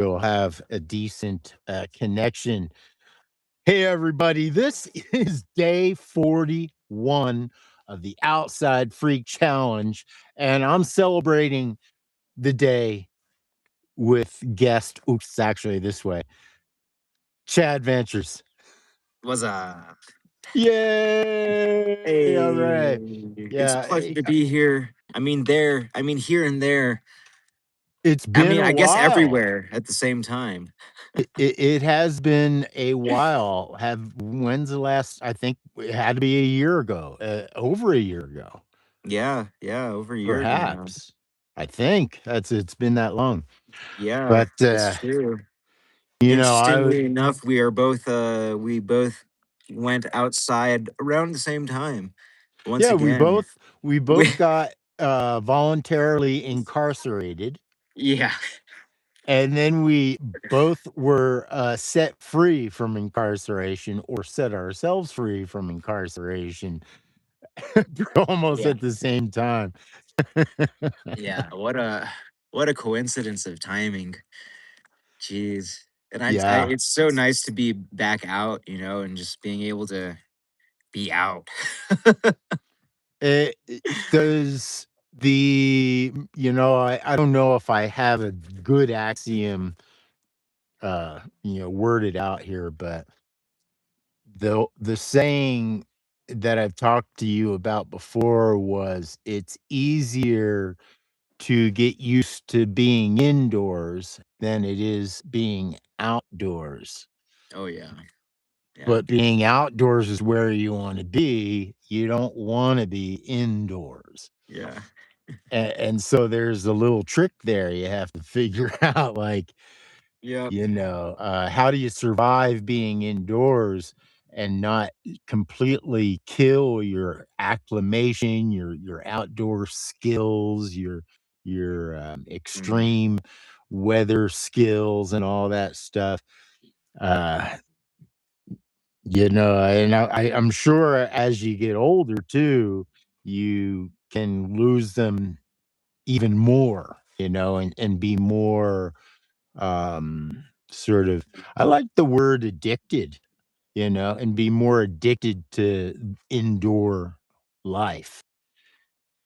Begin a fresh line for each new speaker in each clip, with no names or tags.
we'll have a decent connection. Hey, everybody, this is day 41 of the Outside Freak Challenge, and I'm celebrating the day with guest. Oops, it's actually this way. Chad Ventures.
Was a
Yay! All
Hey,
right.
it's a
Yeah,
pleasure to be here. Here and there.
it's been a
I guess
while.
everywhere at the same time.
It has been a while. When's the last? I think it had to be a year ago, over a year ago,
Yeah, over a year ago now.
perhaps. I think it's been that long.
Yeah,
But
it's true.
I
Interestingly enough, we both went outside around the same time. Once
yeah,
again,
we
we
both got voluntarily incarcerated,
yeah,
and then we both were set free from incarceration, or set ourselves free from incarceration, almost
yeah,
at the same time.
yeah. What a coincidence of timing. Jeez. And
Yeah.
it's so nice to be back out, and just being able to be out.
Does I don't know if I have a good axiom, worded out here, but the saying that I've talked to you about before was it's easier to get used to being indoors than it is being outdoors.
Oh yeah. Yeah.
But being outdoors is where you want to be. You don't want to be indoors.
Yeah.
And so there's a little trick there you have to figure out, like,
Yep.
how do you survive being indoors and not completely kill your acclimation, your outdoor skills, your
Mhm.
extreme weather skills and all that stuff. Uh, and I'm sure as you get older too, you can lose them even more, and be more, sort of, I like the word addicted, and be more addicted to indoor life,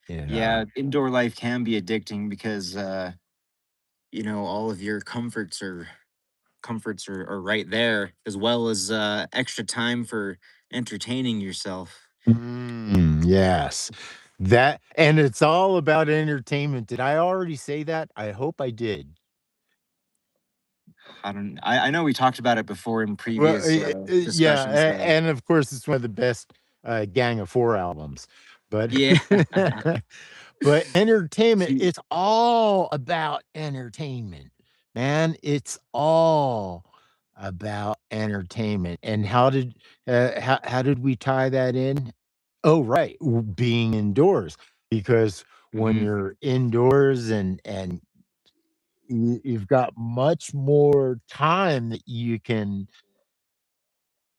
you know?
Yeah, indoor life can be addicting because all of your comforts are right there, as well as extra time for entertaining yourself.
Yes. And it's all about entertainment. Did I already say that? I hope I did.
I know we talked about it before in
Well,
previous
yeah,
discussions though.
and of course, it's one of the best, Gang of 4 albums, but
Yeah.
but entertainment,
See,
it's all about entertainment, man. It's all about entertainment, and how did we tie that in? Oh, right, being indoors, because when
mhm.
you're indoors and you've got much more time that you can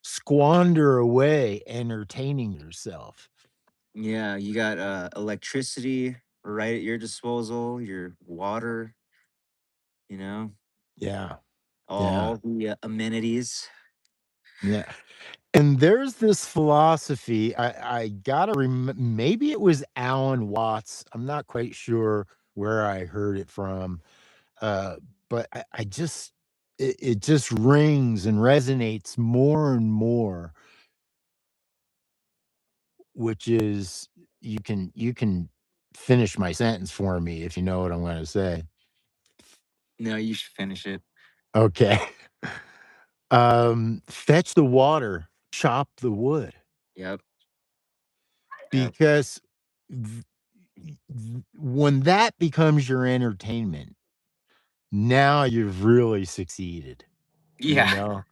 squander away entertaining yourself.
Yeah, you got electricity right at your disposal, your water, you know,
Yeah,
all
yeah,
the amenities.
yeah. And there's this philosophy, I gotta maybe it was Alan Watts, I'm not quite sure where I heard it from, uh, but I just it just rings and resonates more and more, which is, you can finish my sentence for me if you know what I'm gonna say.
No, you should finish it.
Okay. Fetch the water, chop the wood,
Yep. Yep.
because when that becomes your entertainment, now you've really succeeded, you
Yeah.
know?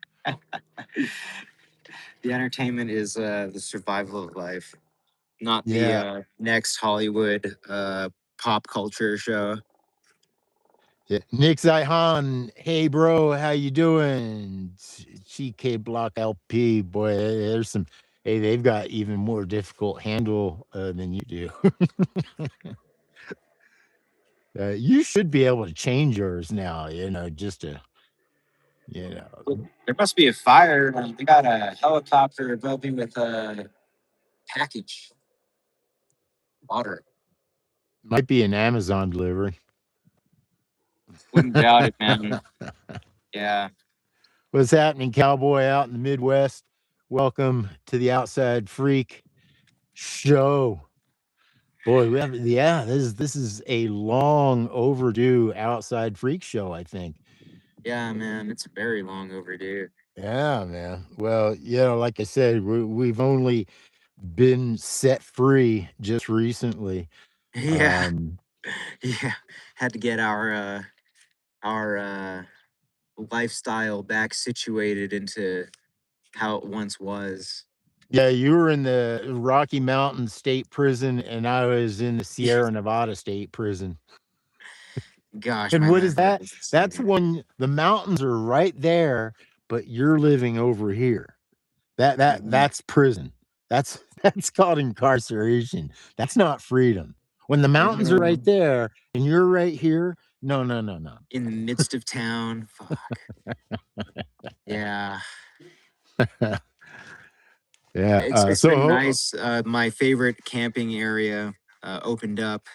The entertainment is the survival of life, not the
Yeah,
next Hollywood pop culture show.
yeah. Nick Zihan, hey bro, how you doing? GK Block LP, boy, there's some. Hey, they've got even more difficult handle than you do. You should be able to change yours now, just to. You know,
There must be a fire. We got a helicopter above me with a package water.
might be an Amazon delivery.
Wouldn't doubt it, man. Yeah.
What's happening, cowboy out in the Midwest? Welcome to the Outside Freak Show. Boy, we have this is a long overdue Outside Freak Show, I think.
Yeah, man. It's very long overdue.
Yeah, man. Well, like I said, we've only been set free just recently.
Yeah. Yeah. Had to get our lifestyle back situated into how it once was.
Yeah, you were in the Rocky Mountain State Prison, and I was in the Sierra Nevada State Prison.
Gosh,
And
my
what is
memory
that?
is
That's
insane.
when the mountains are right there, but you're living over here.
Mhm.
That's prison. That's that's called incarceration. That's not freedom. When the mountains are right
Mhm.
there and you're right here, no, no, no, no.
In the midst of town. Fuck. Yeah.
Yeah.
It's
So
been nice. My favorite camping area opened up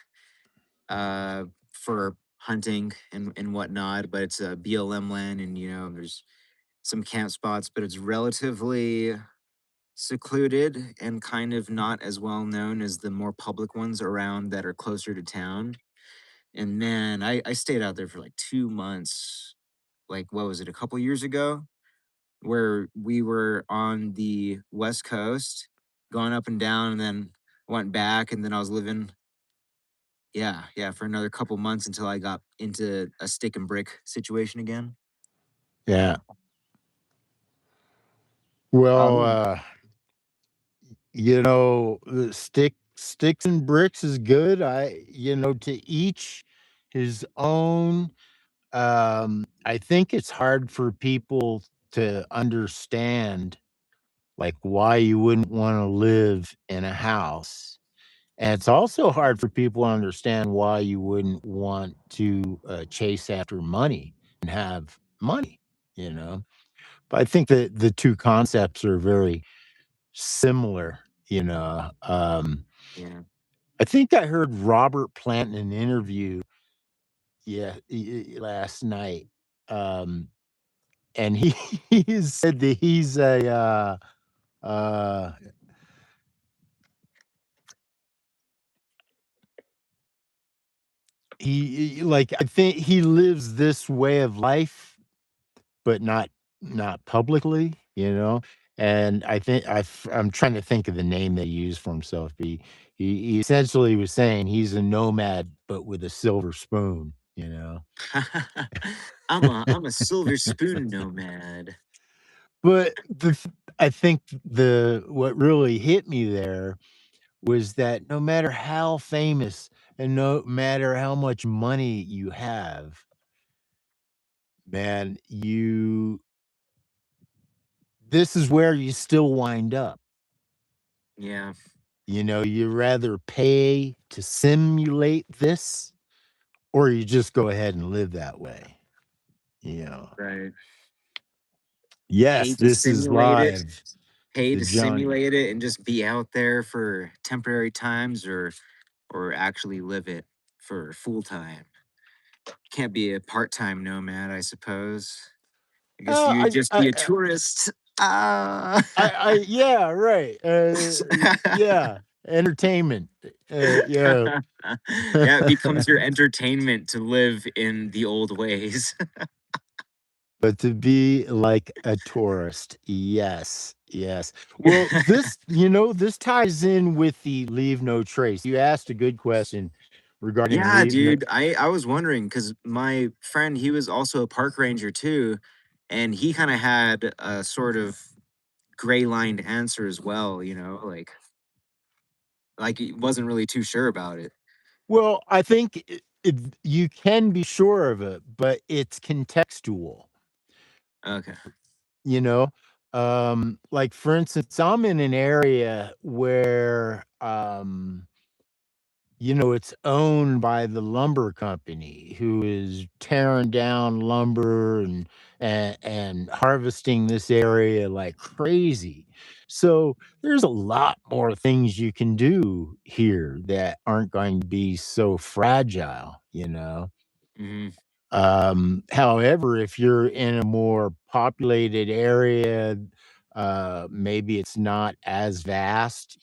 for hunting and whatnot, but it's a BLM land, and there's some camp spots, but it's relatively secluded and kind of not as well known as the more public ones around that are closer to town. And man, I stayed out there for like 2 months. Like, what was it, a couple years ago? Where we were on the West Coast, going up and down, and then went back, and then I was living, yeah, for another couple months until I got into a stick and brick situation again.
yeah. Well,
Um,
the sticks and bricks is good. To each his own. I think it's hard for people to understand like why you wouldn't want to live in a house. And it's also hard for people to understand why you wouldn't want to chase after money and have money, you know. But I think that the two concepts are very similar, you know.
yeah.
I think I heard Robert Plant in an interview, last night. Um, and he he said that he's a uh like I think he lives this way of life, but not publicly, you know. And I think I'm trying to think of the name they used for himself. He essentially was saying he's a nomad, but with a silver spoon, you know.
I'm a silver spoon nomad.
But I think the what really hit me there was that no matter how famous and no matter how much money you have, man, this is where you still wind up.
Yeah,
You rather pay to simulate this or you just go ahead and live that way. You know.
right. Pay
Yes,
to
this is
simulate it,
live.
pay
The
to
John
simulate it, and just be out there for temporary times, or actually live it for full time. Can't be a part time nomad, I suppose. I guess you just be a tourist. Ah.
yeah, right. Yeah, entertainment. Yeah.
Yeah, it becomes your entertainment to live in the old ways.
But to be like a tourist, yes, yes. Well, this ties in with the leave no trace. You asked a good question regarding
Yeah,
leave no.
dude. I was wondering because my friend, he was also a park ranger too, and he kind of had a sort of gray lined answer as well. Like he wasn't really too sure about it.
Well, I think you can be sure of it, but it's contextual.
Okay.
You know, like for instance, I'm in an area where it's owned by the lumber company who is tearing down lumber and harvesting this area like crazy. So there's a lot more things you can do here that aren't going to be so fragile.
Mhm.
However, if you're in a more populated area, maybe it's not as vast.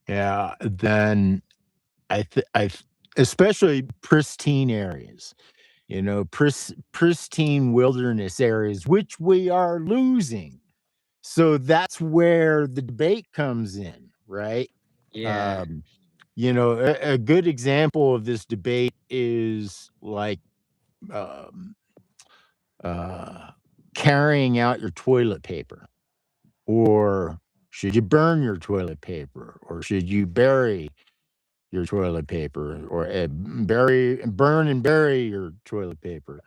Yeah, then I especially pristine areas, pristine wilderness areas, which we are losing. So that's where the debate comes in, right?
Yeah.
Um, a good example of this debate is like um, uh, carrying out your toilet paper, or should you burn your toilet paper, or should you bury your toilet paper, or burn and bury your toilet paper.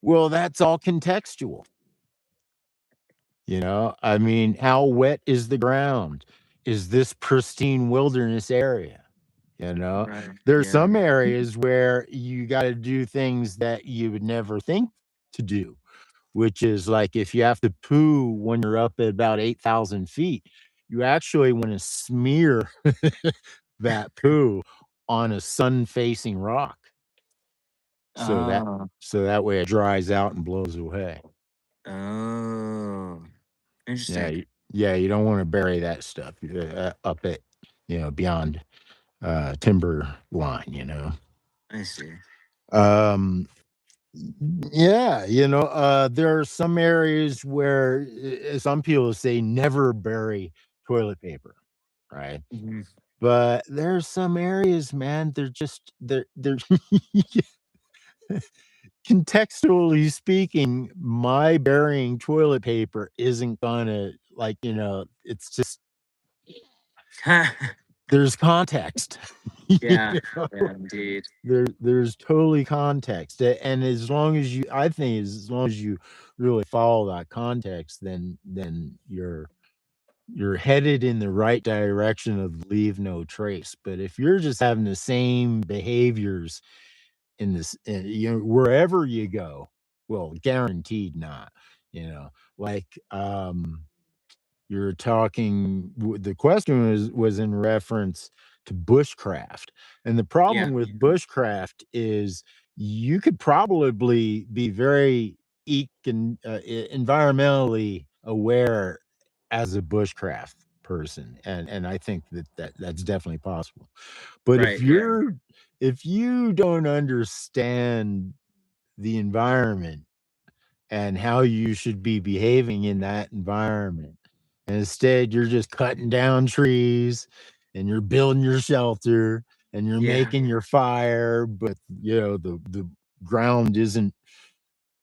Well, that's all contextual. I mean, how wet is the ground? Is this pristine wilderness area? You know,
Right.
there's
Yeah.
some areas where you got to do things that you would never think to do, which is like if you have to poo when you're up at about 8,000 feet, you actually want to smear that poo on a sun-facing rock, so that
Oh.
so that way it dries out and blows away.
Oh.
Yeah,
Interesting.
yeah, you don't wanna bury that stuff, up at, beyond, timber line.
I see.
Um, yeah, there are some areas where, some people say never bury toilet paper, right?
Mhm.
But there's some areas, man, they're contextually speaking, my burying toilet paper isn't gonna like, it's just there's context.
Yeah.
You know?
Yeah, indeed.
There's totally context, and as long as I think as long as you really follow that context, then you're headed in the right direction of leave no trace. But if you're just having the same behaviors wherever you go, well, guaranteed not, like, you're talking the question was in reference to bushcraft, and the
Yeah.
problem with bushcraft is you could probably be very environmentally aware as a bushcraft person, and I think that's definitely possible. But
Right. Yeah.
if you don't understand the environment and how you should be behaving in that environment, and instead you're just cutting down trees and you're building your shelter and you're
Yeah.
making your fire, but the ground isn't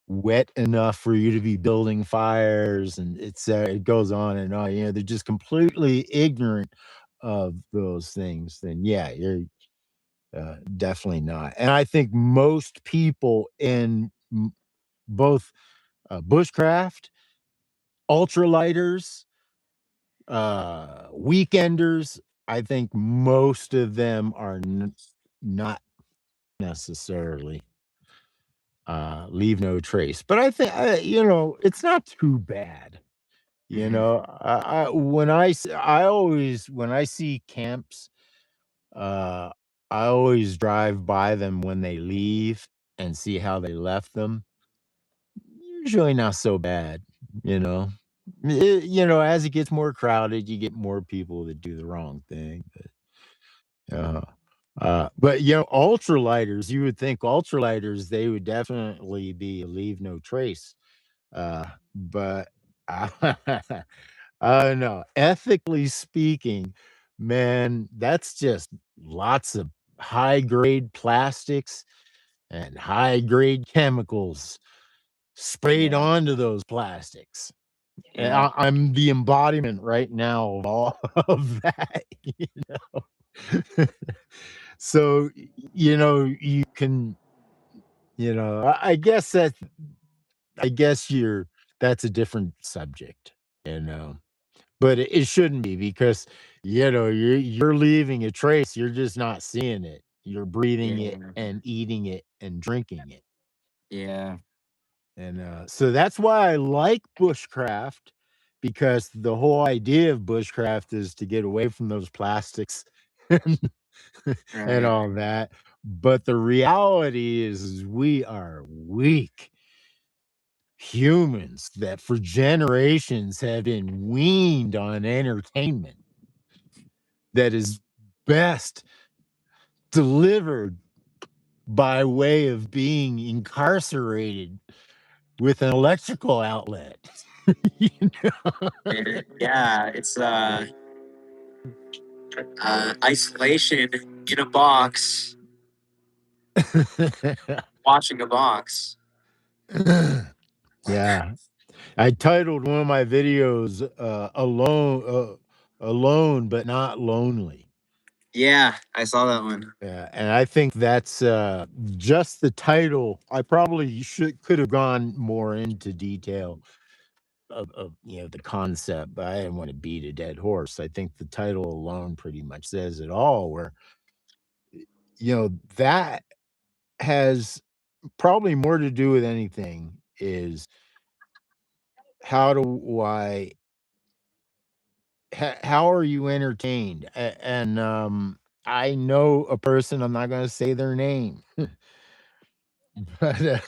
wet enough for you to be building fires, and it goes on and on. They're just completely ignorant of those things. Then yeah, you're definitely not. And I think most people in both bushcraft, ultralighters, weekenders, I think most of them are not necessarily leave no trace. But I think it's not too bad.
Mhm.
I always when I see camps, uh, I always drive by them when they leave and see how they left them. Usually not so bad, you know? As it gets more crowded, you get more people that do the wrong thing, ultralighters, you would think ultralighters, they would definitely be leave no trace, but I don't know. Ethically speaking, man, that's just lots of high grade plastics and high grade chemicals sprayed
Yeah.
onto those plastics. And
Yeah.
I'm the embodiment right now of all of that, you know? So, you can, I guess I guess that's a different subject, you know? but it shouldn't be because you're leaving a trace. You're just not seeing it. You're breathing it
Yeah.
and eating it and drinking it.
Yeah.
And so that's why I like bushcraft, because the whole idea of bushcraft is to get away from those plastics and, and
Right.
all that. But the reality is we are weak humans that for generations have been weaned on entertainment that is best delivered by way of being incarcerated with an electrical outlet. You
Yeah, it's isolation in a box,
know?
watching a box.
Yeah. I titled one of my videos Alone but Not Lonely.
Yeah, I saw that one.
Yeah, and I think that's just the title. I probably could have gone more into detail of the concept, but I didn't want to beat a dead horse. I think the title alone pretty much says it all. Where that has probably more to do with anything is how do I how are you entertained? And I know a person. I'm not going to say their name, but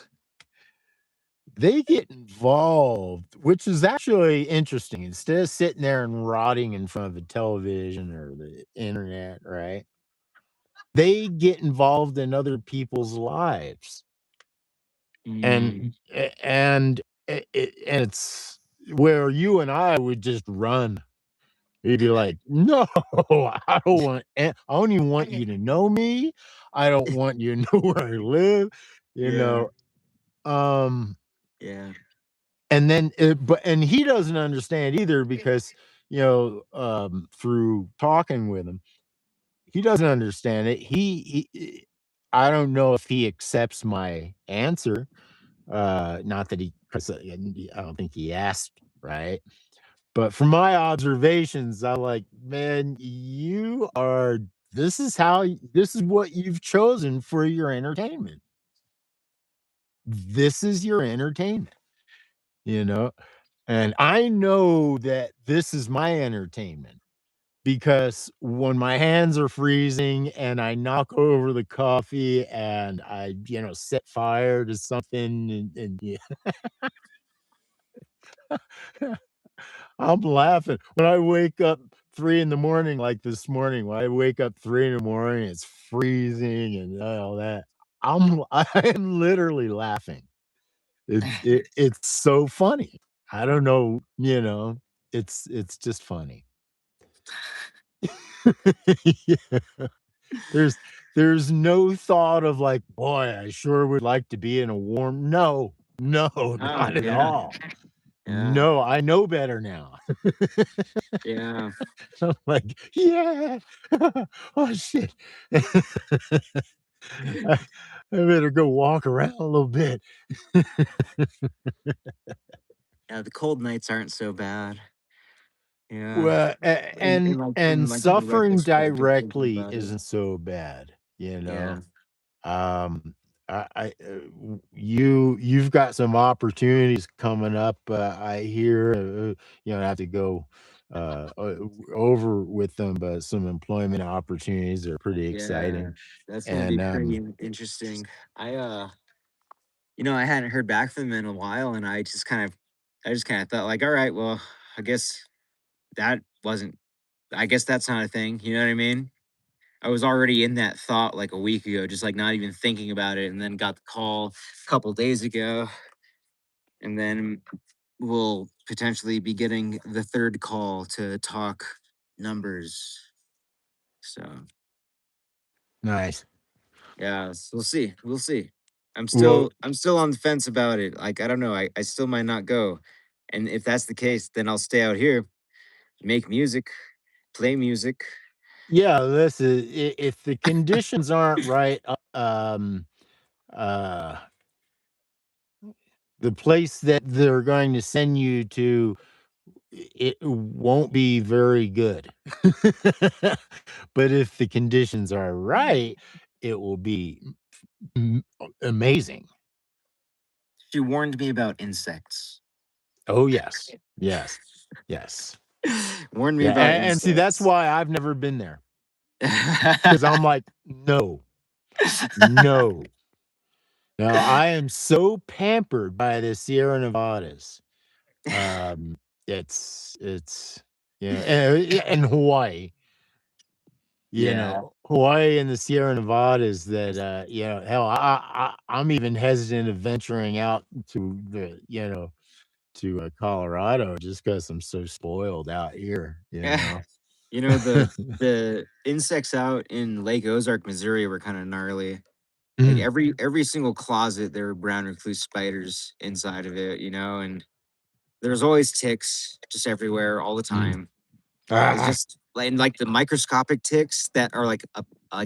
they get involved, which is actually interesting. Instead of sitting there and rotting in front of the television or the internet, right? They get involved in other people's lives,
Mm,
and and it's where you and I would just run. You'd be like, "No, I don't want I don't even want you to know me. I don't want you to know where I live," you
yeah,
know? Um,
yeah.
and then and he doesn't understand either because, through talking with him, he doesn't understand it. I don't know if he accepts my answer, not that he 'cause I don't think he asked, right? But from my observations, I like, man, this is what you've chosen for your entertainment. This is your entertainment, you know? And I know that this is my entertainment because when my hands are freezing and I knock over the coffee and I, set fire to something and I'm laughing. When I wake up 3 in the morning, like this morning, when I wake up 3 in the morning, it's freezing and all that. I am literally laughing. It's so funny. I don't know, it's just funny. Yeah. There's there's no thought of like, "Boy, I sure would like to be in a warm." No, no,
Oh,
not at
yeah,
all.
yeah,
No, I know better now.
yeah.
I'm like, "Yeah. Oh, shit. I I better go walk around a little bit."
Yeah, the cold nights aren't so bad. Yeah,
Well, and
in the
suffering
retrospect of thinking
directly
about it.
isn't so bad, you
Yeah,
know? Um, you've got some opportunities coming up, I hear, I have to go, over with them, but some employment opportunities are pretty
yeah,
exciting,
that's gonna be
and,
pretty interesting. I I hadn't heard back from them in a while, and I just kind of thought like, all right, well, I guess that wasn't, I guess that's not a thing. You know what I mean? I was already in that thought like a week ago, just like not even thinking about it, and then got the call a couple days ago, and then we'll potentially be getting the third call to talk numbers. So
nice.
yeah, we'll see. We'll see.
Well,
I'm still on the fence about it. Like I don't know. I still might not go. And if that's the case, then I'll stay out here, make music, play music.
yeah, listen, if the conditions aren't right, uh the place that they're going to send you to it won't be very good. But if the conditions are right, it will be amazing.
She warned me about insects.
Oh, yes. Yes. Yes.
Warned me
Yeah,
about
and see, that's
insects.
why I've never been there, because 'cause I'm like, "No, no." Now, I am so pampered by the Sierra Nevadas. Um, it's yeah, and Hawaii.
Yeah.
Hawaii and the Sierra Nevadas that, hell, I'm even hesitant of venturing out to Colorado just because 'cause I'm so spoiled out here, you know?
You know, the insects out in Lake Ozark, Missouri were kinda gnarly. Like,
Mm.
every single closet, there were brown recluse spiders inside of it, and there's always ticks just everywhere all the
Mm.
time. It's
Ah,
just like, the microscopic ticks that are like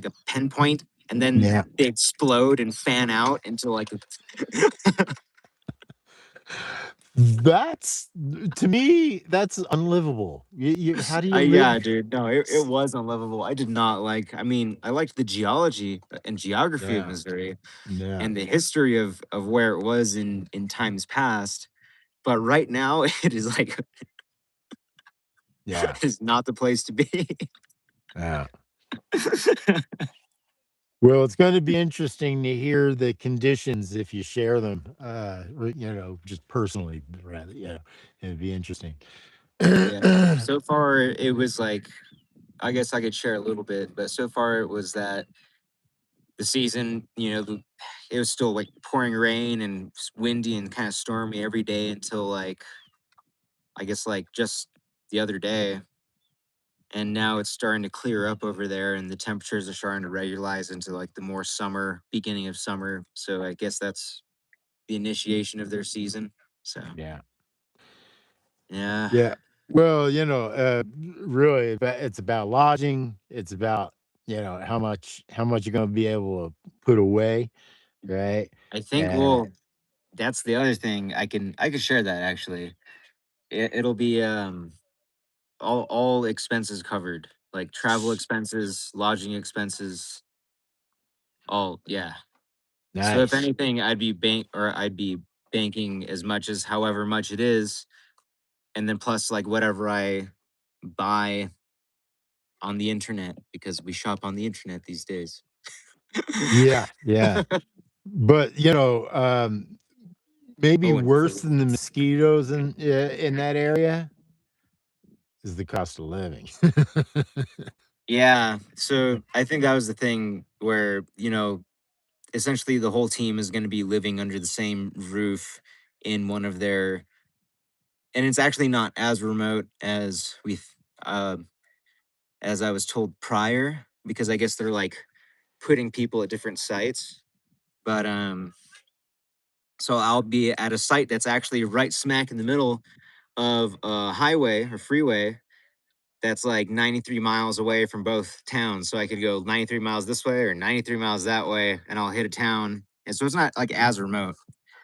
a pinpoint, and then
yeah.
they explode and fan out into, like, a
That's to me, that's unlivable. You how do you live
yeah, dude, no, it was unlivable. I mean, I liked the geology and geography of
Yeah,
Missouri
yeah,
and the history of where it was in times past, but right now, it is, like,
yeah,
it is not the place to be.
yeah. Well, it's gonna be interesting to hear the conditions if you share them, just personally, rather, yeah, it'd be interesting.
Yeah. So far, it was like I guess I could share a little bit, but so far it was that the season, it was still like pouring rain and windy and kind of stormy every day until like I guess like just the other day. And now it's starting to clear up over there and the temperatures are starting to regularize into like the more summer, beginning of summer. So I guess that's the initiation of their season. So
Yeah.
yeah.
Yeah. Well, really, it's about lodging. It's about, how much you're gonna be able to put away, right?
I think
Uh,
well, that's the other thing. I can share that actually. It'll be all expenses covered, like travel expenses, lodging expenses, all yeah. So if
nice.
anything, I'd be banking as much as however much it is, and then plus like whatever I buy on the internet because we shop on the internet these days.
Yeah, yeah. But, maybe
Oh, and
worse
food.
than the mosquitoes in that area is the cost of living.
Yeah. So I think that was the thing where, essentially the whole team is going to be living under the same roof in one of their and it's actually not as remote as uh, as I was told prior because I guess they're like putting people at different sites. But so I'll be at a site that's actually right smack in the middle of a highway or freeway that's like 93 miles away from both towns. So I could go 93 miles this way or 93 miles that way, and I'll hit a town. And so it's not like as remote.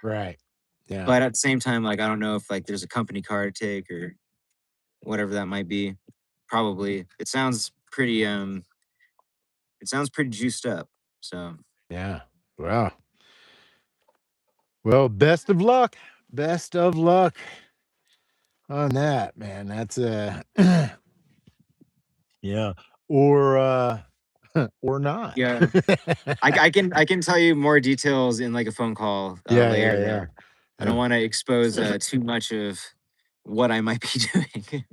Right. Yeah.
But at the same time, like I don't know if like there's a company car to take or whatever that might be. Probably. It sounds pretty juiced up. So
Yeah. Wow. Well, best of luck. Best of luck on that, man. That's yeah. Or or not.
yeah. I can tell you more details in like a phone call
Yeah, yeah,
later though.
yeah.
I don't
Yeah.
want to expose too much of what I might be doing.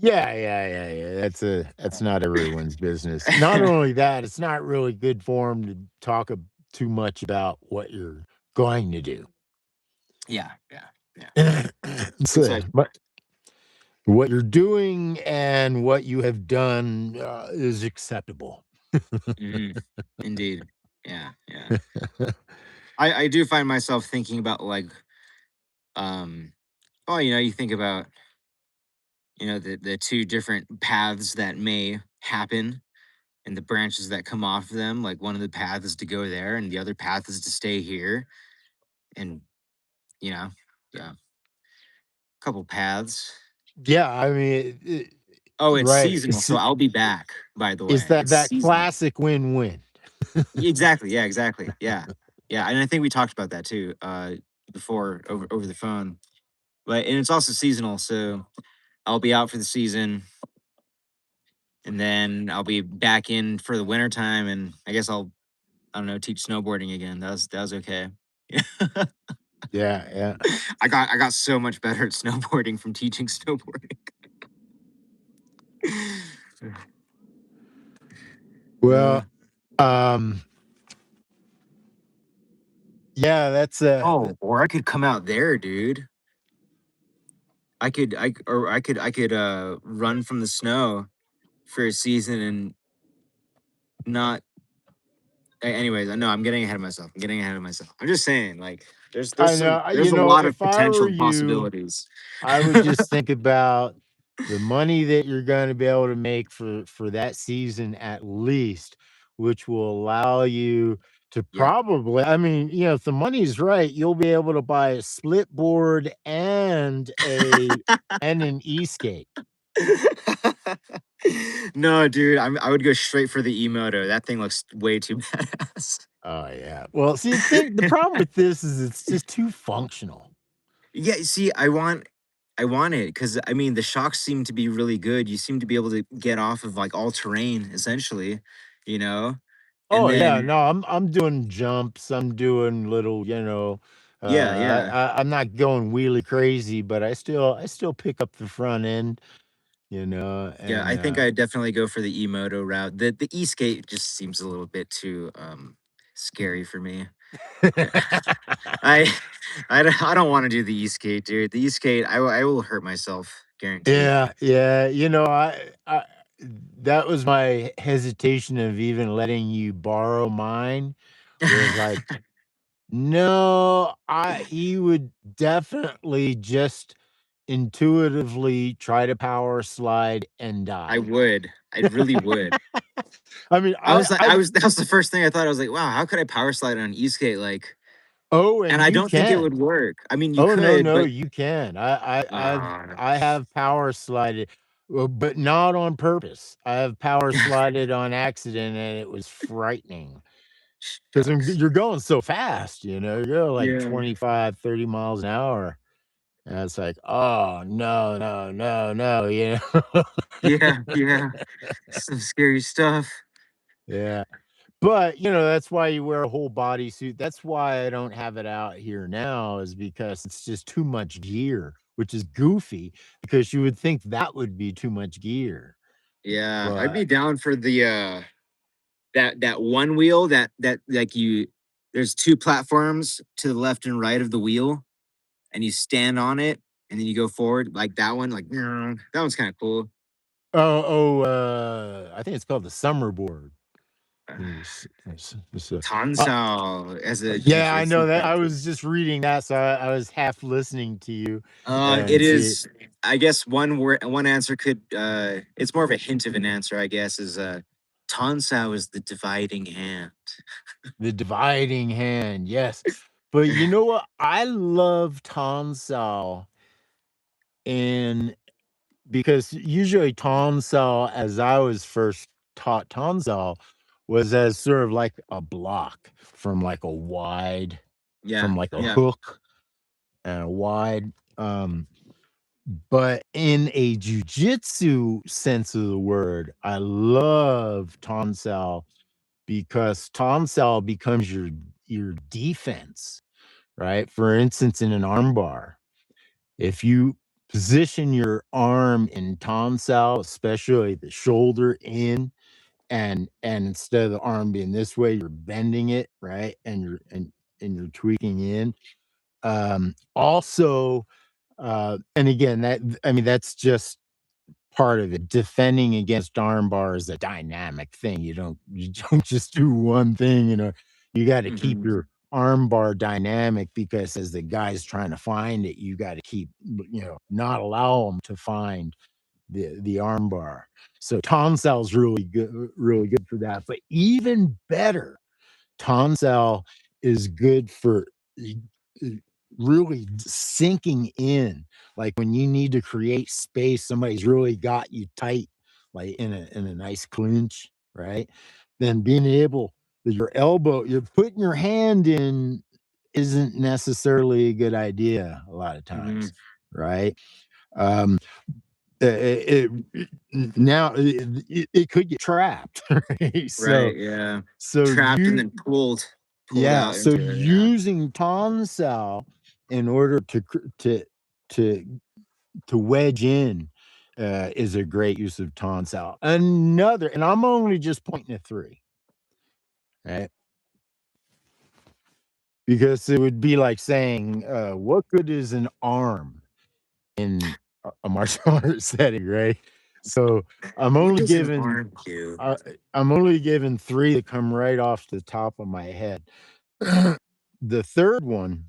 Yeah, yeah, yeah, yeah. That's not everyone's business. Not only that, it's not really good form to talk too much about what you're going to do.
Yeah, yeah, yeah.
So,
Exactly.
but what you're doing and what you have done is acceptable.
Hmm. Indeed. Yeah, yeah. I do find myself thinking about like um oh, you think about the two different paths that may happen and the branches that come off of them. Like one of the paths is to go there, and the other path is to stay here. And you know, yeah, couple paths.
Yeah, I mean,
Oh, it's
right.
seasonal, so I'll be back, by the
It's
way. It's
that
seasonal.
classic win-win.
Exactly, yeah, exactly, yeah. Yeah, and I think we talked about that too, before over the phone. But and it's also seasonal, so I'll be out for the season, and then I'll be back in for the winter time, and I guess I don't know, teach snowboarding again. That was okay.
Yeah, yeah.
I got so much better at snowboarding from teaching snowboarding. Uh,
Well, um, yeah, that's
oh, or I could come out there, dude. I could run from the snow for a season and not. Anyways, I know I'm getting ahead of myself. I'm getting ahead of myself. I'm just saying, like,
I know,
there's a lot of
if I were
potential
you,
possibilities.
I would just think about the money that you're gonna be able to make for that season at least, which will allow you to
Yeah.
probably, I mean, if the money's right, you'll be able to buy a split board and an e-skate.
No, dude, I would go straight for the Emoto. That thing looks way too badass.
Oh, yeah. Well, see, the problem with this is it's just too functional.
Yeah, see, I want it because I mean the shocks seem to be really good. You seem to be able to get off of like all terrain essentially, you know? And
Oh, yeah,
then
no, I'm doing jumps, I'm doing little,
yeah, yeah.
I'm not going wheelie crazy, but I still pick up the front end,
Yeah,
and,
I think I'd definitely go for the Emoto route. The e-skate just seems a little bit too scary for me. I I don't want to do the e-skate, dude. The e-skate, I will hurt myself, guaranteed.
Yeah, yeah, I that was my hesitation of even letting you borrow mine, was like, no, he would definitely just intuitively try to power slide and
I
die.
would. I really would.
I mean,
I was like, that was the first thing I thought. I was like, wow, how could I power slide on e-skate? Like,
oh,
and
and
I
you
don't think it would
can.
work. I mean, you
Oh, no,
could,
no,
but
you can.
uh,
I have power slided, but not on purpose. I have power slided on accident, and it was frightening. 'Cause
shucks.
you're going so fast, you're going like
Yeah,
25, 30 miles an hour, and it's like, "Oh, no, no, no, no,"
yeah, yeah. Some scary stuff.
Yeah, but, that's why you wear a whole bodysuit. That's why I don't have it out here now is because it's just too much gear, which is goofy because you would think that would be too much gear,
Yeah, I'd
but
be down for the that one wheel that like you there's two platforms to the left and right of the wheel and you stand on it and then you go forward like that one like that one's kind of cool.
I think it's called the summer board. Uh
Tansao as a
Yeah, I
jiu-jitsu
know that. I was
practice.
just reading that, so I was half listening to you
It
and see.
is, I guess one word, one answer could, it's more of a hint of an answer, I guess, is Tansao is the dividing hand.
The dividing hand, yes. But you know what? I love Tonsal in because usually Tonsal, as I was first taught Tonsal, was as sort of like a block
Yeah,
from like a
yeah.
hook and a wide. But in a jujitsu sense of the word, I love Tonsal because Tonsal becomes your defense, right? For instance, in an armbar, if you position your arm in Tonsal, especially the shoulder in, and instead of the arm being this way, you're bending it, right? And you're tweaking in. Also, and again, I mean, that's just part of it. Defending against armbar is a dynamic thing. You don't just do one thing, you gotta keep
Hmm.
your armbar dynamic because as the guy's trying to find it, you gotta keep, not allow them to find the armbar. So Tonsal's really good for that. But even better, Tonsal is good for really sinking in, like when you need to create space, somebody's really got you tight, like in a nice clinch, right? Then being able your elbow, you're putting your hand in isn't necessarily a good idea a lot of times,
Mhm.
right? Um, now it could get trapped, right?
Right, yeah.
So
Trapped and
you
then pulled
yeah,
out
so
into it, yeah.
using tonsal in order to to wedge in is a great use of tonsal. Another, and I'm only just pointing at three, right? Because it would be like saying, what good is an arm in a martial arts setting, right? So I'm
What
only
does an
given
arm do?
uh, I'm only given three that come right off the top of my head. The third one,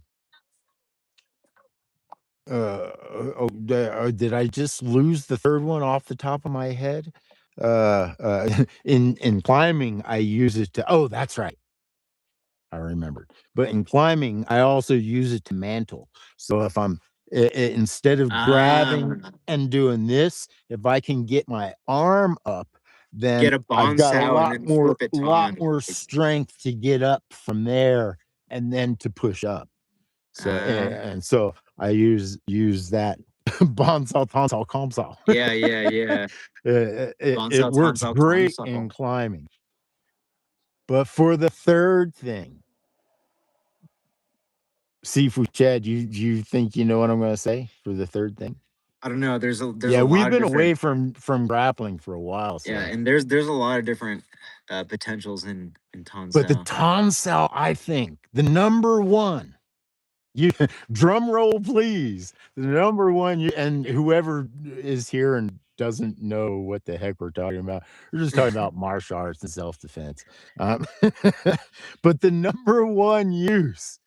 did I just lose the third one off the top of my head? In climbing, I use it to. Oh, that's right. I remembered. But in climbing, I also use it to mantle. So if I'm instead of grabbing
Ah,
and doing this, if I can get my arm up, then
get a
I've got
bonsai and then flip it
lot
on.
more strength to get up from there and then to push up. So
Uh,
and so I use that bonsal, tonsal, comsal.
yeah, yeah, yeah.
It
Bonsai,
works
tonsai,
great in
tonsai.
climbing. But for the third thing, Seafood Chad, you think you know what I'm gonna say for the third thing?
I don't know. There's a
Yeah,
lot
we've
of
been away
different,
from grappling for a while,
yeah,
so
and there's a lot of different potentials in
but the
tonsal.
tonsal, I think, the number one, you drum roll, please. The number one, and whoever is here and doesn't know what the heck we're talking about, we're just talking about martial arts and self-defense. Um, but the number one use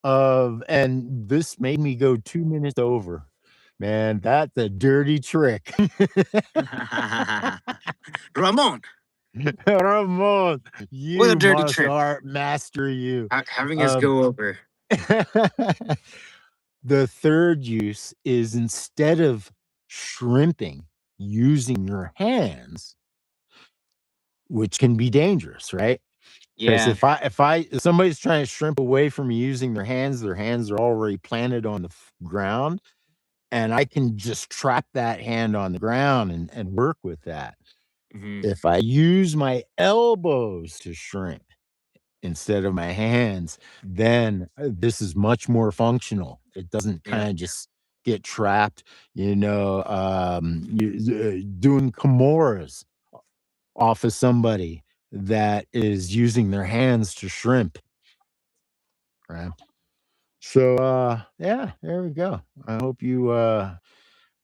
of, and this made me go 2 minutes over. Man, that's a dirty trick.
Ramon,
Ramon,
what a
you
dirty
martial
trick.
art master, you.
Having us
Um,
go over.
the third use is instead of shrimping using your hands, which can be dangerous, right? Because
Yeah.
if somebody's trying to shrimp away from me using their hands are already planted on the ground, and I can just trap that hand on the ground and work with that.
Hmm.
If I use my elbows to shrimp instead of my hands, then this is much more functional. It doesn't
Yeah.
kind of just get trapped, doing Kimuras off of somebody that is using their hands to shrimp. Right. So yeah, there we go. I hope you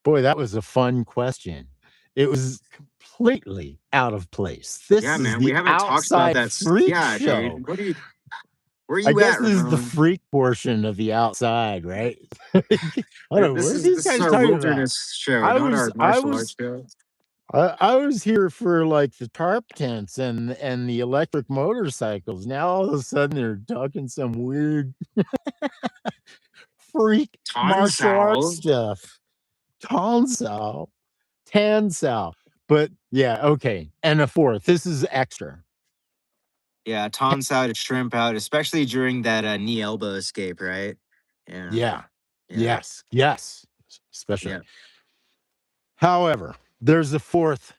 boy, that was a fun question. It was completely out of place. This
Yeah,
is
man. We
the
haven't talked about
outside
that.
freak
Yeah,
show.
dude. Where
I
you
guess
at,
this is the
Ramon?
freak portion of the outside, right? I don't know, what are these
This is
guys
our
talking about?
wilderness show,
I
not
was
our
I
martial arts
was
show.
I was here for like the tarp tents and the electric motorcycles. Now all of a sudden they're talking some weird freak martial arts
Tonsal.
stuff. Tonsal, Tansal. But yeah, okay. And a fourth. This is extra.
Yeah, tonsal to shrimp out, especially during that knee elbow escape, right? Yeah,
Yeah.
yeah,
Yes. Yes. Especially.
yeah.
However, there's a fourth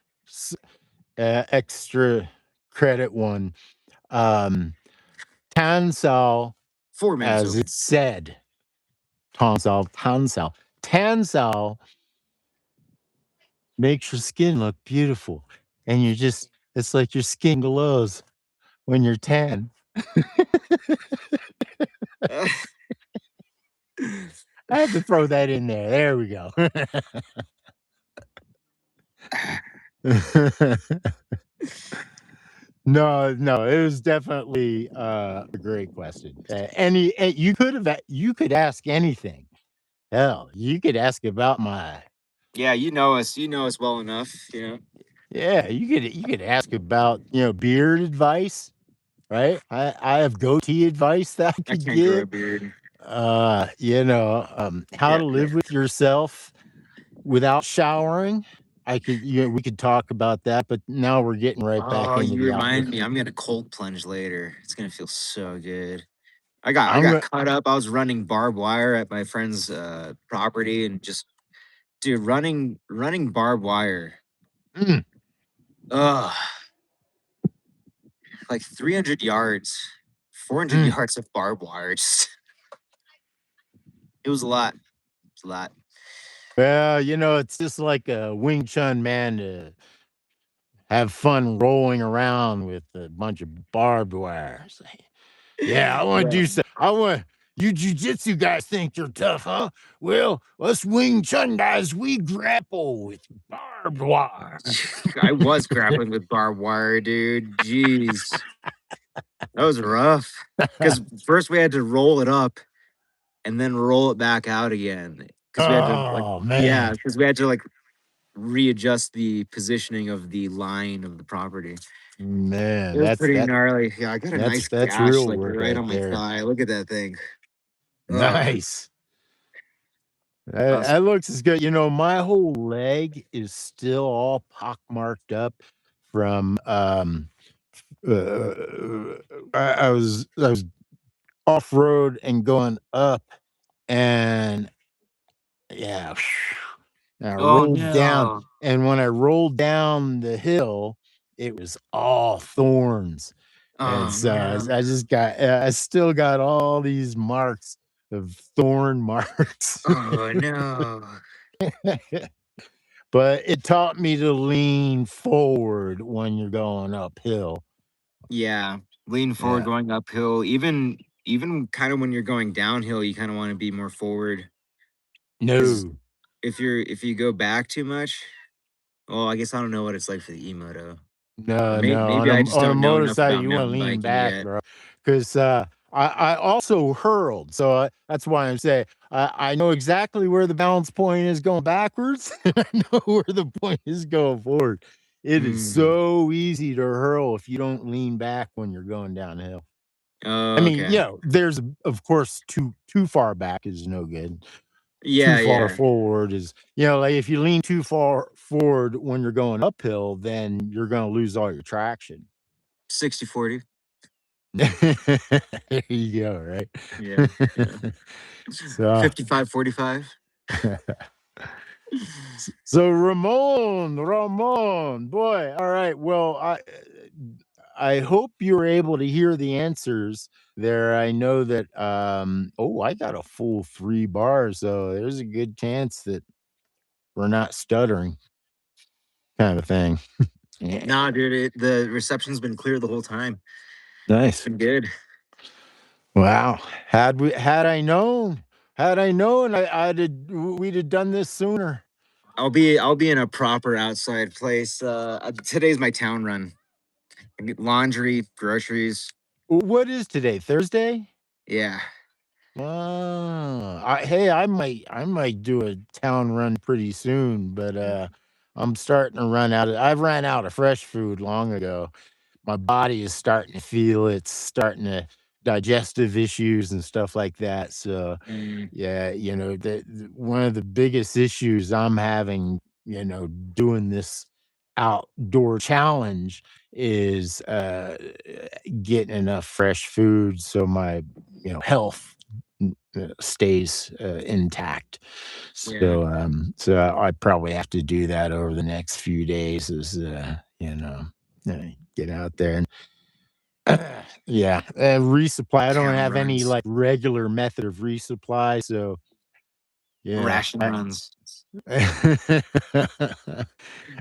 extra credit one. Um, Tansal,
4 minutes
as
over.
it said, Tansal makes your skin look beautiful. And it's like your skin glows when you're tan. I had to throw that in there. There we go. No, no, it was definitely a great question. You could ask anything. Hell, you could ask about my
Yeah, you know us well enough, you know.
yeah, you could ask about, beard advice, right? I have goatee advice that I
I
could
can't grow a
give.
beard.
How
Yeah.
to live with yourself without showering. We could talk about that, but now we're getting right back
Oh,
into
you
the outdoor.
remind me. I'm gonna cold plunge later. It's gonna feel so good. I
I'm
got
gonna,
caught up. I was running barbed wire at my friend's property and just dude running barbed wire.
mm,
Ugh, like 300 yards, 400
mm.
yards of barbed wire. Just it was a lot. It's a lot.
Well, it's just like a Wing Chun man to have fun rolling around with a bunch of barbed wire. It's like, yeah, I want to
Yeah.
do so. I want you jujitsu guys think you're tough, huh? Well, us Wing Chun guys, we grapple with barbed wire.
I was grappling with barbed wire, dude. Jeez. That was rough. Because first we had to roll it up and then roll it back out again. Because we had to like,
Oh
yeah,
man,
because we had to like readjust the positioning of the line of the property.
man,
It was
that's
pretty
that
gnarly. Yeah, I got a nice
that's
gash
real
like
work
right
right
on my
there.
thigh. Look at that thing. Ugh.
Nice.
I was,
That looks as good. My whole leg is still all pockmarked up from uh, I was off road and going up, and yeah, and I
oh
rolled down,
no.
and when I rolled down the hill, it was all thorns, and
Oh
so
no.
I still got all these marks of thorn marks.
Oh no.
But it taught me to lean forward when you're going uphill.
Yeah. Lean forward
Yeah.
going uphill. Even kind of when you're going downhill, you kind of want to be more forward. Because
No.
if you go back too much, well, I guess I don't know what it's like for the emoto. Or
No, no. On
maybe
a
I just
on a
don't know enough
motorcycle,
about
you wanna
mountain
lean
biking
back,
yet.
bro, 'cause, I also hurled, so, that's why I'm saying I know exactly where the balance point is going backwards, and I know where the point is going forward. It is
Mm.
so easy to hurl if you don't lean back when you're going downhill. I
Oh,
mean,
okay.
there's, of course, too far back is no good. Too
Yeah,
far
yeah.
forward is like, if you lean too far forward when you're going uphill, then you're gonna lose all your traction.
60/40.
There you go, right?
Yeah, yeah.
So
55/45.
so Ramon, boy, all right, well, I hope you were able to hear the answers there. I know that, I got a full 3 bars, so there's a good chance that we're not stuttering kinda thing. Yeah.
Nah, dude, the reception's been clear the whole time. It's
Nice.
been good.
Wow. Had I known, we'd have done this sooner.
I'll be in a proper outside place. Today's my town run. I get laundry, groceries.
What is today? Thursday?
Yeah.
Hey, I might do a town run pretty soon, but I'm starting to run out of I've ran out of fresh food long ago. My body is starting to feel it's starting to digestive issues and stuff like that. So
Mm,
yeah, one of the biggest issues I'm having, doing this outdoor challenge is getting enough fresh food so my health stays intact.
yeah.
So I probably have to do that over the next few days. Get out there and yeah, resupply. I don't
Town
have any
runs.
like regular method of resupply, so yeah.
Ration runs.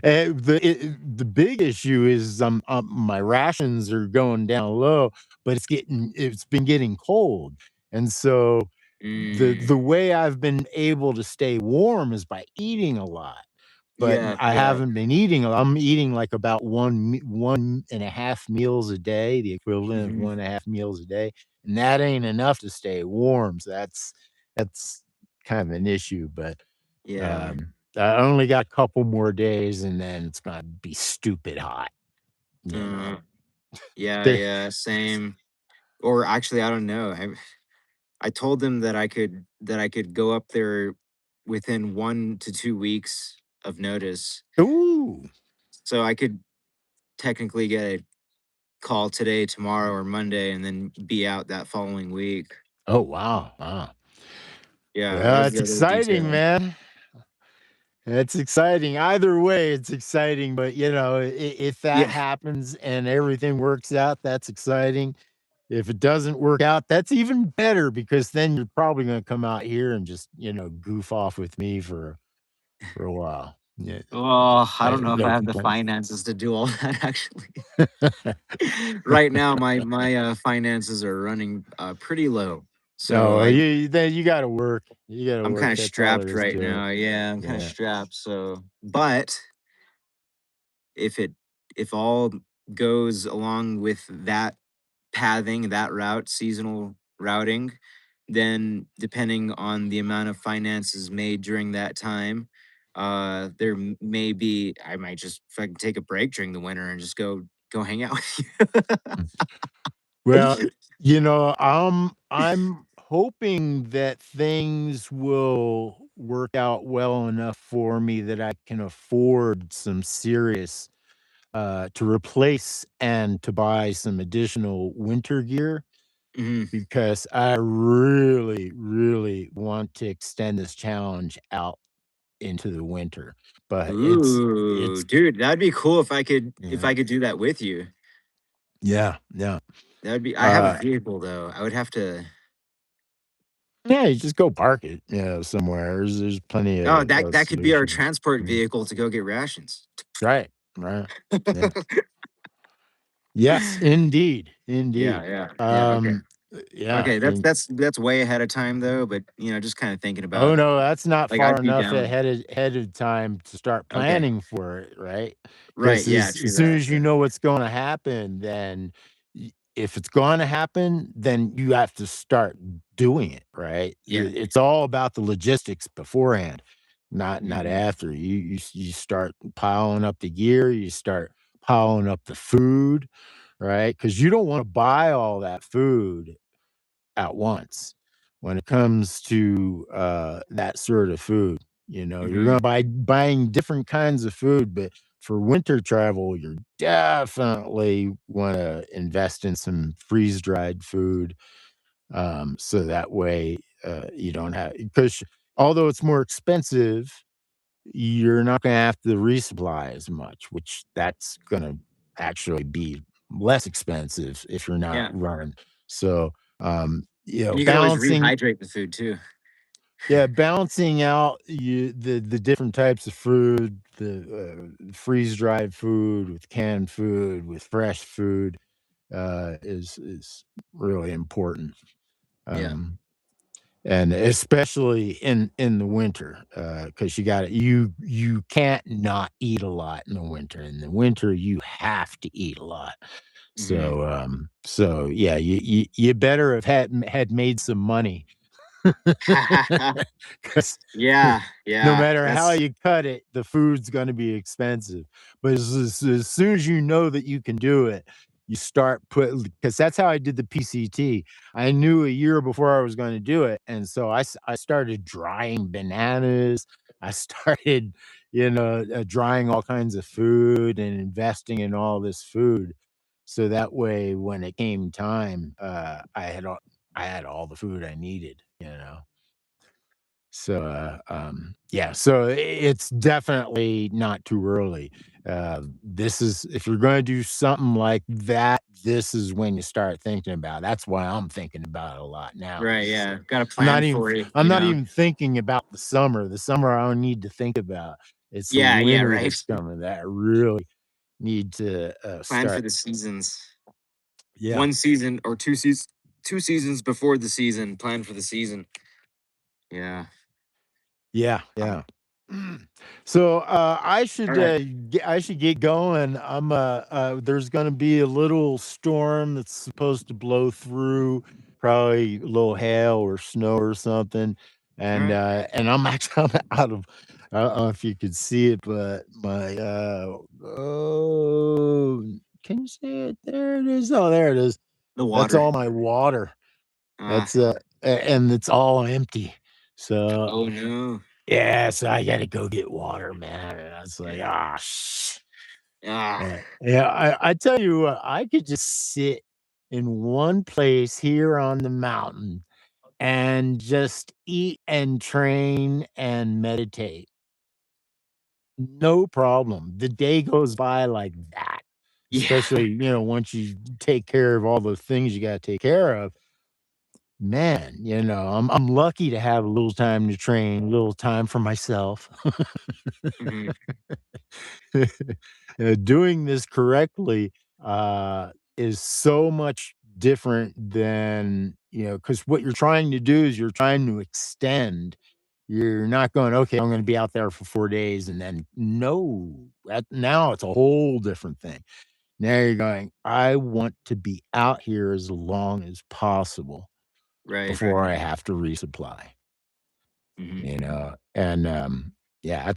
The big issue is, my rations are going down low, but it's been getting cold, and so the
Mm,
way I've been able to stay warm is by eating a lot, but
yeah,
I
yeah.
haven't been eating I'm eating, like, about 1.5 meals a day, the equivalent of
Mhm.
1.5 meals a day, and that ain't enough to stay warm, so that's kind of an issue, but
Yeah.
I only got a couple more days, and then it's gonna be stupid hot, you know?
Uh, yeah,
There
yeah, same. Or actually, I don't know. I told them that I could go up there within 1 to 2 weeks of notice,
Ooh.
so I could technically get a call today, tomorrow, or Monday, and then be out that following week.
Oh, wow. Wow.
Yeah, that
Yeah,
was
it's
the other
exciting,
detail.
man. It's exciting. Either way, it's exciting, but if that
Yeah.
happens and everything works out, that's exciting. If it doesn't work out, that's even better because then you're probably gonna come out here and just, goof off with me for a while. Yeah,
Oh, I don't know if I
no
have the
complaints.
finances to do all that actually. Right now, my finances are running, pretty low, so
No,
I
you gotta work. You gotta
I'm
work.
kinda
That's all there
strapped
is
right
to it.
now. Yeah, I'm kinda
Yeah.
strapped, so but if it if all goes along with that pathing, that route, seasonal routing, then depending on the amount of finances made during that time, there may be I might just fucking take a break during the winter and just go hang out with
Well,
you.
I'm hoping that things will work out well enough for me that I can afford some serious to replace and to buy some additional winter gear
Mhm.
because I really, really want to extend this challenge out into the winter. But
Ooh,
it's
dude, that'd be cool if
yeah,
I could do that with you.
yeah, yeah.
That'd be I have a
Uh
vehicle though. I would have to
yeah, you just go park it, somewhere. There's plenty
Oh,
of
that could be our
solutions.
transport
Mhm.
vehicle to go get rations.
Right, right. Yeah. Yes, indeed,
Yeah,
indeed.
yeah, yeah, okay.
Yeah,
Okay,
and
that's way ahead of time though, but, just kinda thinking
oh,
about
no, that's not
like,
far
I'd be
enough
down.
ahead of time to start
Okay.
planning for it, right?
Right,
'Cause
yeah,
as
true
soon
that,
as you
yeah.
know what's gonna happen, then if it's gonna happen, then you have to start doing it, right?
Yeah.
It's all about the logistics beforehand, not
Mhm.
after. You start piling up the gear, you start piling up the food, right? Because you don't wanna buy all that food at once when it comes to, that sort of food. You're
Mhm.
gonna buying different kinds of food, but for winter travel, you're definitely wanna invest in some freeze-dried food, so that way, you don't have because although it's more expensive, you're not gonna have to resupply as much, which that's gonna actually be less expensive if you're not
Yeah.
running. So,
And you could always
balancing
rehydrate the food too.
yeah, balancing out the different types of food, the, freeze-dried food with canned food, with fresh food, is really important.
Yeah.
Um and especially in the winter, because you can't not eat a lot in the winter. In the winter, you have to eat a lot.
Mhm.
So yeah, you better have had made some money, because
Yeah,
no
yeah,
matter how
that's
you cut it, the food's gonna be expensive. But as soon as you know that you can do it, you start put because that's how I did the PCT. I knew a year before I was gonna do it, and so I started drying bananas. I started, drying all kinds of food and investing in all this food, so that way, when it came time, I had all the food I needed. So, yeah, so it's definitely not too early. This is if you're gonna do something like that, this is when you start thinking about it. That's why I'm thinking about it a lot now
right,
because
yeah. Gotta plan for it,
I'm not even thinking about the summer. The summer I don't need to think about. It's the
Yeah, yeah,
winter
right.
that's coming that I really need to,
Plan for
start
the seasons.
yeah.
1 season or 2 seasons before the season, plan for the season. Yeah.
Yeah,
Uh,
yeah. So,
alright.
I should get going. There's gonna be a little storm that's supposed to blow through, probably a little hail or snow or something,
Alright.
and I'm actually I'm out of I don't know if you could see it, but oh, can you see it? There it is. Oh, there it is.
The
That's
water.
all my water.
Ah,
That's, and it's all empty. So
Oh no.
yeah, so I gotta go get water, man. And I was like,
Yeah.
ah,
Ah.
yeah. I tell you what, I could just sit in one place here on the mountain and just eat and train and meditate. No problem. The day goes by like that,
Yeah.
especially, once you take care of all the things you gotta take care of. Man, I'm lucky to have a little time to train, a little time for myself.
Mhm.
Doing this correctly, is so much different than, because what you're trying to do is you're trying to extend. You're not going, "Okay, I'm gonna be out there for 4 days," and then no, now it's a whole different thing. Now you're going, "I want to be out here as long as possible
Right.
before I have to resupply,"
Mhm.
and, yeah,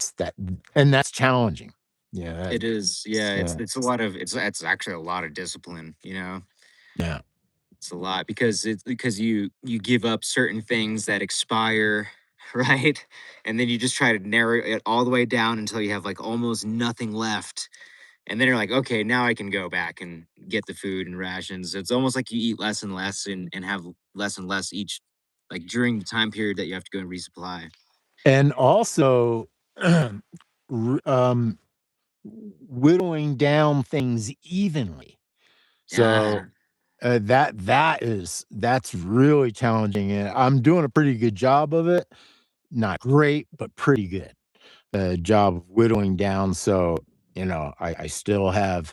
that's challenging. Yeah,
It is.
that's,
Yeah, it's a lot of it's actually a lot of discipline, you know?
yeah.
It's a lot because you give up certain things that expire, right? And then you just try to narrow it all the way down until you have like almost nothing left. And then you're like, okay, now I can go back and get the food and rations. It's almost like you eat less and less and have less and less each like during the time period that you have to go and resupply.
And also, r um, whittling down things evenly. So,
Yeah.
that's really challenging, and I'm doing a pretty good job of it. Not great, but pretty good. Job of whittling down, so, I still have,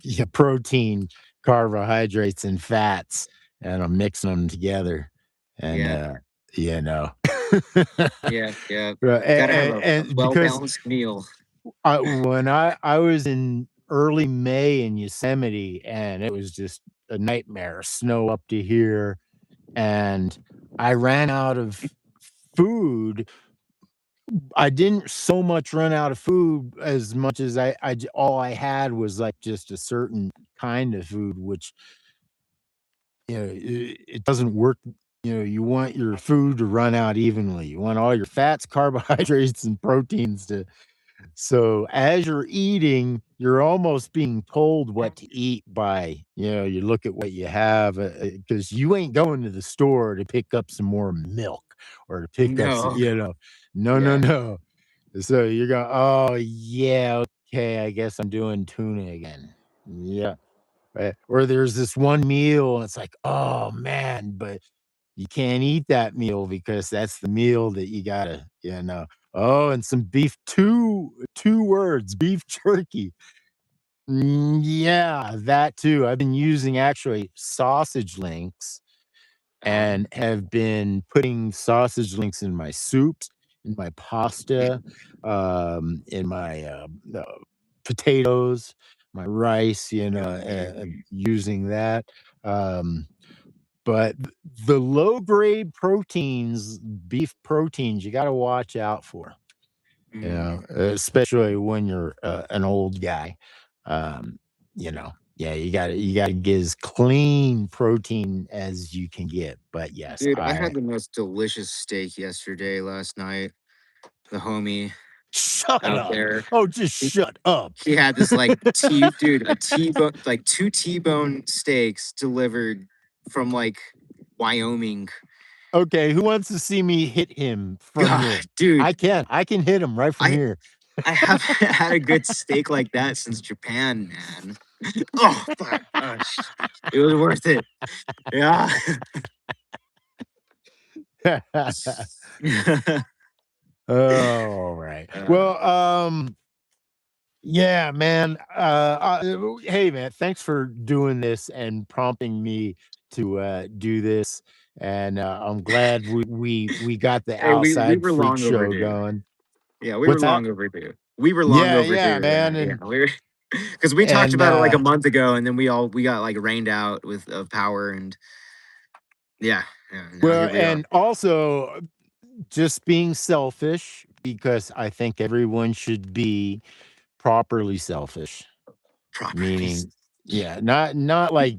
yeah, protein, carbohydrates, and fats, and I'm mixing them together, and,
Yeah.
you know
Yeah. Yeah.
right,
Gotta have a
and
well
because
balanced meal.
when I was in early May in Yosemite, and it was just a nightmare, snow up to here, and I ran out of food. I didn't so much run out of food as much as all I had was, like, just a certain kind of food, which, it doesn't work. You want your food to run out evenly. You want all your fats, carbohydrates, and proteins to so as you're eating, you're almost being told what to eat by, you look at what you have, because you ain't going to the store to pick up some more milk or to pick up some,
No.
no, no,
Yeah.
no. So you're going, oh yeah, okay, I guess I'm doing tuna again. Yeah. Right. Or there's this one meal, and it's like, oh man, but you can't eat that meal because that's the meal that you gotta, oh, and some beef, 2 words, beef jerky. Yeah, that too. I've been using actually sausage links and have been putting sausage links in my soups, in my pasta, in my, potatoes, my rice, using that, um but the low grade proteins, beef proteins, you gotta watch out for,
Mm.
especially when you're, an old guy. Um, yeah, you gotta get as clean protein as you can get, but yes,
Dude, I
I
had the most delicious steak yesterday, last night. The homie
shut
out
up.
there,
Oh, just
he,
shut up.
he had this like dude, a T-bone, like two T-bone steaks delivered from like Wyoming.
Okay, who wants to see me hit him from
God,
here?
dude,
I can hit him right from
I
here.
I haven't had a good steak like that since Japan, man. Oh, fuck. It was worth it. Yeah.
All right.
uh,
Well, yeah, man. Hey, man, thanks for doing this and prompting me to do this. And I'm glad we got the
hey, we
outside
were
freak
long
show
overdue.
going.
Yeah, we were
What's that?
long overdue. We were long
Yeah,
overdue.
man,
Yeah, we were because we talked
and
about it like a month ago, and then we got like rained out with of power, and yeah, yeah. Now here
well,
we are.
and also just being selfish because I think everyone should be properly selfish.
Properly.
Meaning, Yeah, not like,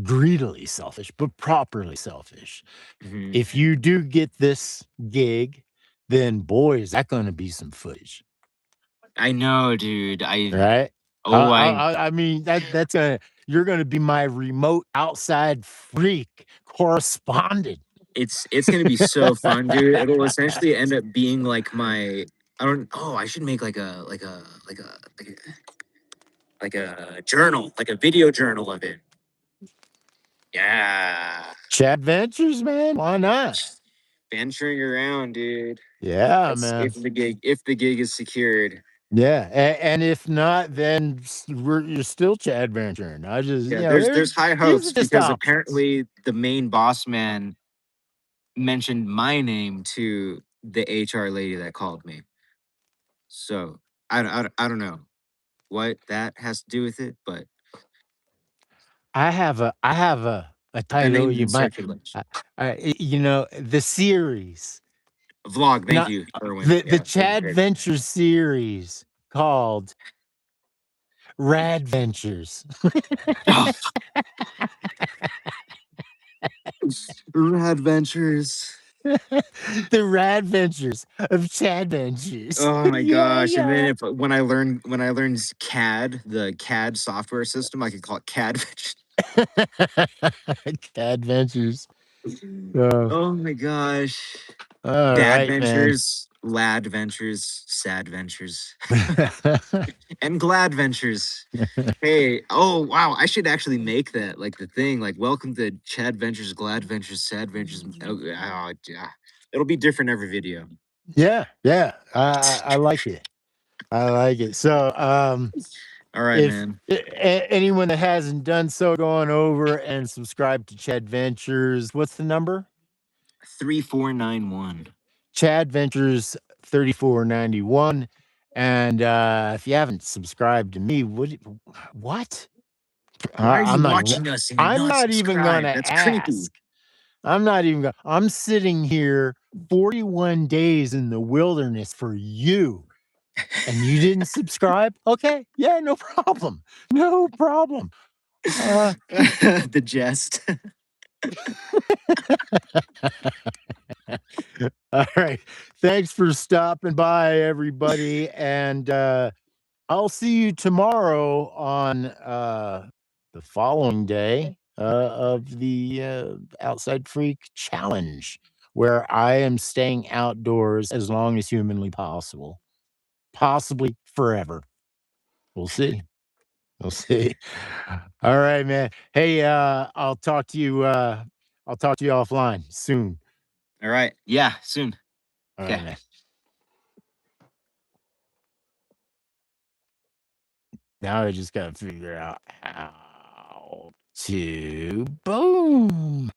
greedily selfish, but properly selfish.
Mhm.
If you do get this gig, then boy, is that gonna be some footage,
I know, dude.
right?
Oh, I
I mean, that's a you're gonna be my remote outside freak correspondent.
it's gonna be so fun, dude. It'll essentially end up being like my I don't oh, I should make like a journal, like a video journal of it. Yeah.
Chad Ventures, man, why not?
Venturing around, dude.
Yeah,
That's
man.
if the gig is secured.
Yeah, and if not, then you're still Chad Venturing. I just,
Yeah,
there's
there's high
these
hopes
are just
because
options.
apparently the main boss man mentioned my name to the HR lady that called me. So I don't know what that has to do with it, but
I have a
the
title
name's
you
in
might,
circulation.
the series,
Vlog, thank
not
you, Erwin.
the
Yeah, that'd be
Chad
great.
Ventures series called Rad Ventures.
Oh, Rad Ventures.
The Rad Ventures of Chad Ventures.
Oh my
Yeah,
gosh! And then
yeah.
if when I learned CAD, the CAD software system, I could call it CAD Ventures.
Chad Ventures. Oh,
Oh my gosh!
all
Dad
right, man.
Ventures, Lad Ventures, Sad Ventures, and Glad Ventures. Hey, oh wow, I should actually make that like the thing, like welcome to Chad Ventures, Glad Ventures, Sad Ventures. Yeah. It'll be different every video.
Yeah, yeah. I like it. I like it. So,
All right,
if
man.
anyone that hasn't done so, go on over and subscribe to Chad Ventures. What's the number?
3491.
Chad Ventures 3491. And if you haven't subscribed to me, what?
Why are you
I'm not even.
watching us and you're
I'm
not
not even
subscribed?
gonna
That's creepy.
ask. I'm not even. I'm sitting here 41 days in the wilderness for you. And you didn't subscribe? Okay. Yeah, no problem. No problem. Uh,
The jest.
all right. Thanks for stopping by, everybody. And I'll see you tomorrow on the following day of the Outside Freak Challenge, where I am staying outdoors as long as humanly possible, possibly forever. We'll see. We'll see. All right, man. Hey, I'll talk to you offline soon.
All right. Yeah, soon.
All right,
Okay.
man. Now I just gotta figure out how to boom.